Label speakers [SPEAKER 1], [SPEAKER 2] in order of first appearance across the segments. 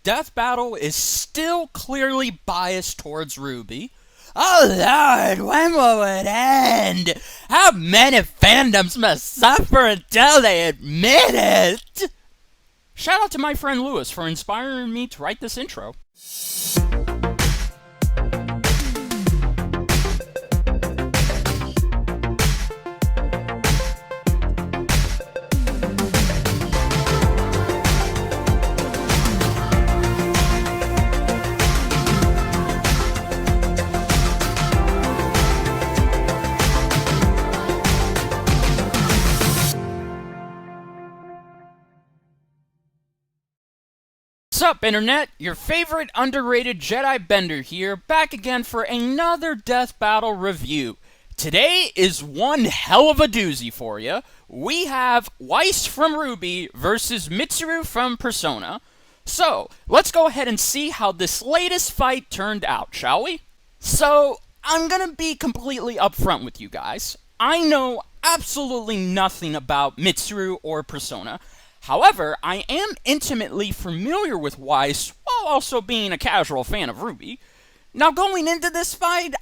[SPEAKER 1] death battle is still clearly biased towards Ruby. Oh Lord, when will it end? How many fandoms must suffer until they admit it? Shout out to my friend Lewis for inspiring me to write this intro. What's up, Internet? Your favorite underrated Jedi Bender here, back again for another Death Battle review. Today is one hell of a doozy for you. We have Weiss from Ruby versus Mitsuru from Persona. So, let's go ahead and see how this latest fight turned out, shall we? So, I'm gonna be completely upfront with you guys. I know absolutely nothing about Mitsuru or Persona. However, I am intimately familiar with Weiss, while also being a casual fan of Ruby. Now, going into this fight,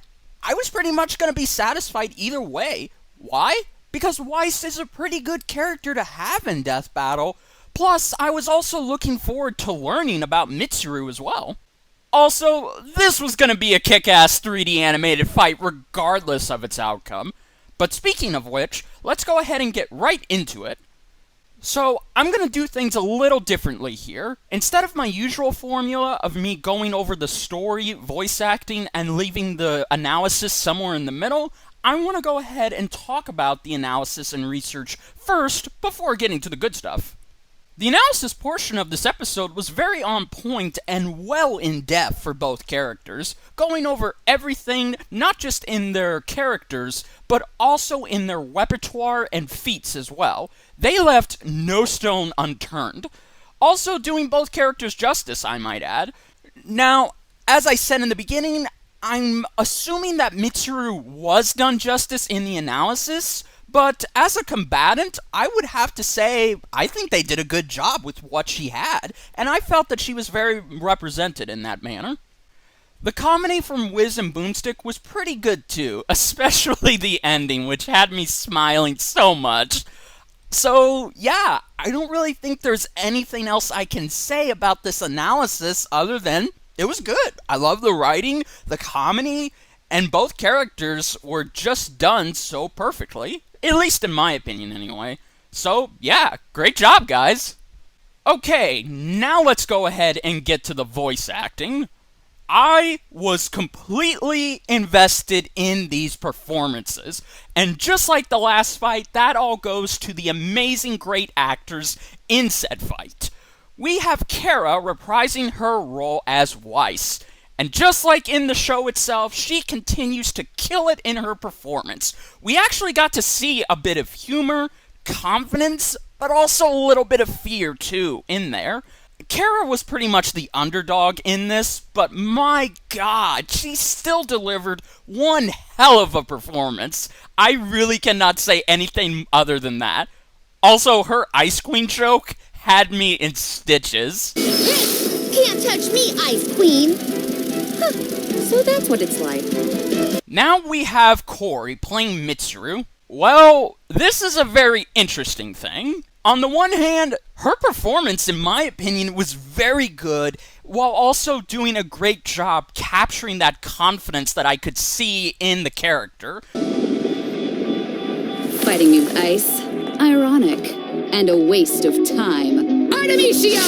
[SPEAKER 1] I was pretty much going to be satisfied either way. Why? Because Weiss is a pretty good character to have in Death Battle, plus I was also looking forward to learning about Mitsuru as well. Also, this was going to be a kick-ass 3D animated fight regardless of its outcome. But speaking of which, let's go ahead and get right into it. So, I'm going to do things a little differently here. Instead of my usual formula of me going over the story, voice acting, and leaving the analysis somewhere in the middle, I want to go ahead and talk about the analysis and research first before getting to the good stuff. The analysis portion of this episode was very on point and well in depth for both characters, going over everything not just in their characters, but also in their repertoire and feats as well. They left no stone unturned. Also doing both characters justice, I might add. Now, as I said in the beginning, I'm assuming that Mitsuru was done justice in the analysis, but as a combatant, I would have to say I think they did a good job with what she had, and I felt that she was very represented in that manner. The comedy from Wiz and Boomstick was pretty good too, especially the ending, which had me smiling so much. So, yeah, I don't really think there's anything else I can say about this analysis other than it was good. I love the writing, the comedy, and both characters were just done so perfectly. At least in my opinion, anyway. So, yeah, great job, guys! Okay, now let's go ahead and get to the voice acting. I was completely invested in these performances, and just like the last fight, that all goes to the amazing great actors in said fight. We have Kara reprising her role as Weiss, and just like in the show itself, she continues to kill it in her performance. We actually got to see a bit of humor, confidence, but also a little bit of fear too in there. Kara was pretty much the underdog in this, but my god, she still delivered one hell of a performance. I really cannot say anything other than that. Also, her Ice Queen joke had me in stitches.
[SPEAKER 2] Can't touch me, Ice Queen! Huh, so that's what it's like.
[SPEAKER 1] Now we have Corey playing Mitsuru. Well, this is a very interesting thing. On the one hand, her performance, in my opinion, was very good, while also doing a great job capturing that confidence that I could see in the character.
[SPEAKER 3] Fighting you, Ice. Ironic. And a waste of time. Artemisia!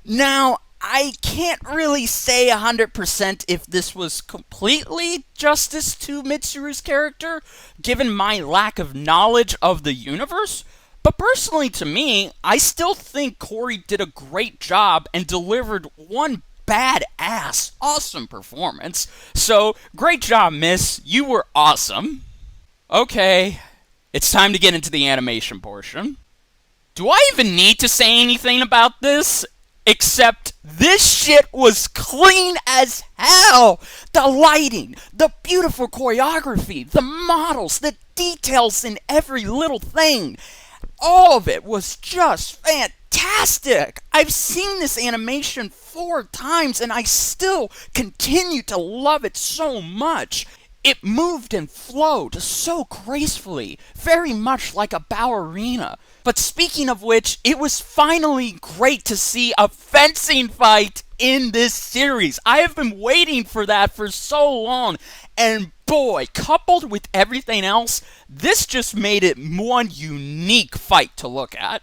[SPEAKER 1] Now, I can't really say 100% if this was completely justice to Mitsuru's character, given my lack of knowledge of the universe. But personally to me, I still think Corey did a great job and delivered one badass, awesome performance. So, great job, miss. You were awesome. Okay, it's time to get into the animation portion. Do I even need to say anything about this? Except this shit was clean as hell! The lighting, the beautiful choreography, the models, the details in every little thing. All of it was just fantastic. fantastic! I've seen this animation 4 times and I still continue to love it so much. It moved and flowed so gracefully, very much like a ballerina. But speaking of which, it was finally great to see a fencing fight in this series. I have been waiting for that for so long, and boy, coupled with everything else, this just made it one unique fight to look at.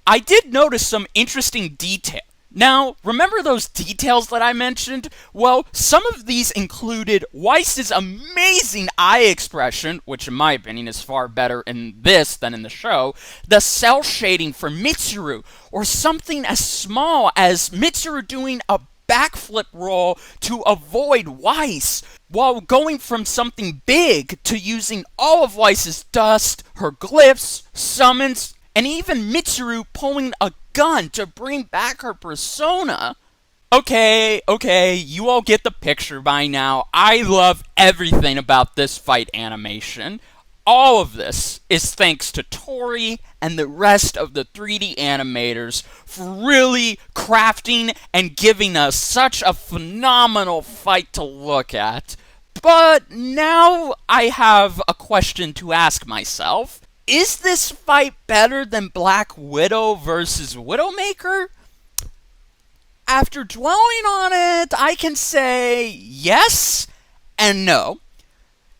[SPEAKER 1] I did notice some interesting details. Now, remember those details that I mentioned? Well, some of these included Weiss's amazing eye expression, which in my opinion is far better in this than in the show, the cell shading for Mitsuru, or something as small as Mitsuru doing a backflip roll to avoid Weiss, while going from something big to using all of Weiss's dust, her glyphs, summons, and even Mitsuru pulling a gun to bring back her persona. Okay, you all get the picture by now. I love everything about this fight animation. All of this is thanks to Tori and the rest of the 3D animators for really crafting and giving us such a phenomenal fight to look at. But now I have a question to ask myself. Is this fight better than Black Widow versus Widowmaker? After dwelling on it, I can say yes and no.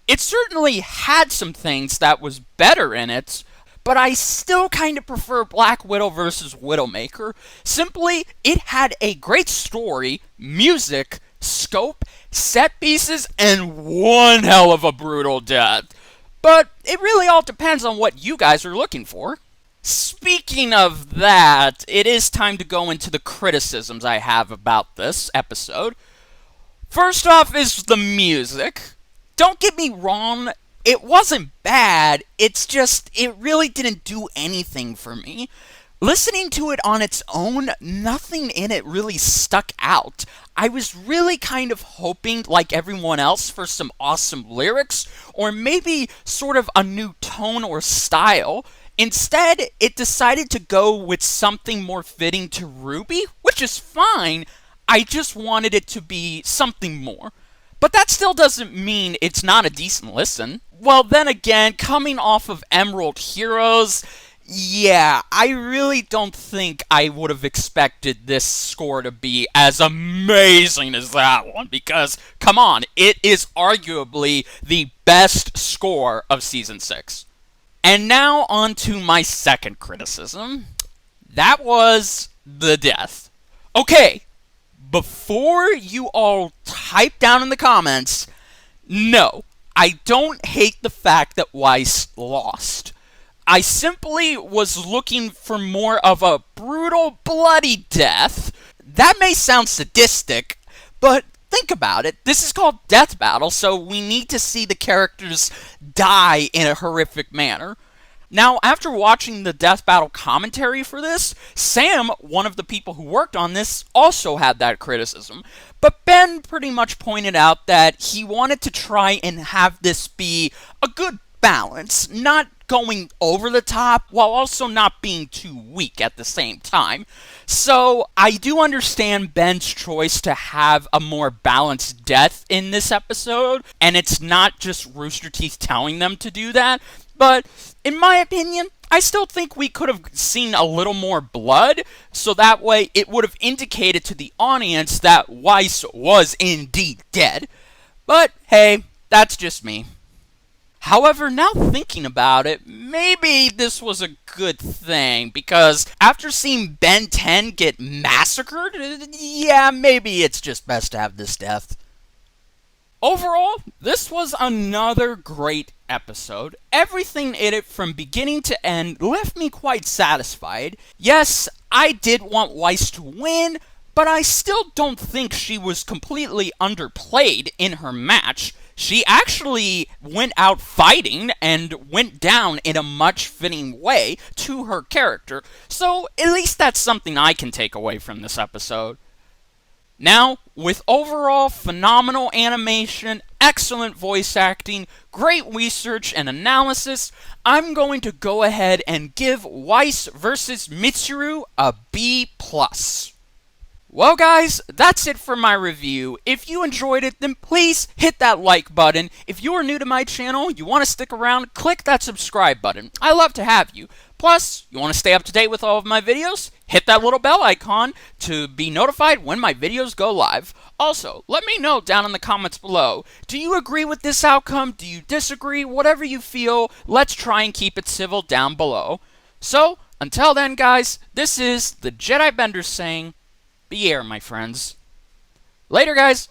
[SPEAKER 1] It certainly had some things that was better in it, but I still kind of prefer Black Widow versus Widowmaker. Simply, it had a great story, music, scope, set pieces, and one hell of a brutal death. But it really all depends on what you guys are looking for. Speaking of that, it is time to go into the criticisms I have about this episode. First off is the music. Don't get me wrong, it wasn't bad, it's just, it really didn't do anything for me. Listening to it on its own, nothing in it really stuck out. I was really kind of hoping, like everyone else, for some awesome lyrics, or maybe sort of a new tone or style. Instead, it decided to go with something more fitting to Ruby, which is fine. I just wanted it to be something more. But that still doesn't mean it's not a decent listen. Well, then again, coming off of Emerald Heroes, yeah, I really don't think I would have expected this score to be as amazing as that one, because, come on, it is arguably the best score of Season 6. And now on to my second criticism. That was the death. Okay, before you all type down in the comments, no, I don't hate the fact that Weiss lost. I simply was looking for more of a brutal, bloody death. That may sound sadistic, but think about it. This is called Death Battle, so we need to see the characters die in a horrific manner. Now, after watching the Death Battle commentary for this, Sam, one of the people who worked on this, also had that criticism. But Ben pretty much pointed out that he wanted to try and have this be a good balance, not going over the top while also not being too weak at the same time. So I do understand Ben's choice to have a more balanced death in this episode, and it's not just Rooster Teeth telling them to do that, but in my opinion, I still think we could have seen a little more blood, so that way it would have indicated to the audience that Weiss was indeed dead. But hey, that's just me. However, now thinking about it, maybe this was a good thing, because after seeing Ben 10 get massacred, yeah, maybe it's just best to have this death. Overall, this was another great episode. Everything in it from beginning to end left me quite satisfied. Yes, I did want Weiss to win, but I still don't think she was completely underplayed in her match. She actually went out fighting and went down in a much fitting way to her character, so at least that's something I can take away from this episode. Now, with overall phenomenal animation, excellent voice acting, great research and analysis, I'm going to go ahead and give Weiss vs. Mitsuru a B+. Well guys, that's it for my review. If you enjoyed it, then please hit that like button. If you are new to my channel, you want to stick around, click that subscribe button. I love to have you. Plus, you want to stay up to date with all of my videos? Hit that little bell icon to be notified when my videos go live. Also, let me know down in the comments below. Do you agree with this outcome? Do you disagree? Whatever you feel, let's try and keep it civil down below. So, until then guys, this is the Jedi Bender saying, be air, my friends. Later, guys.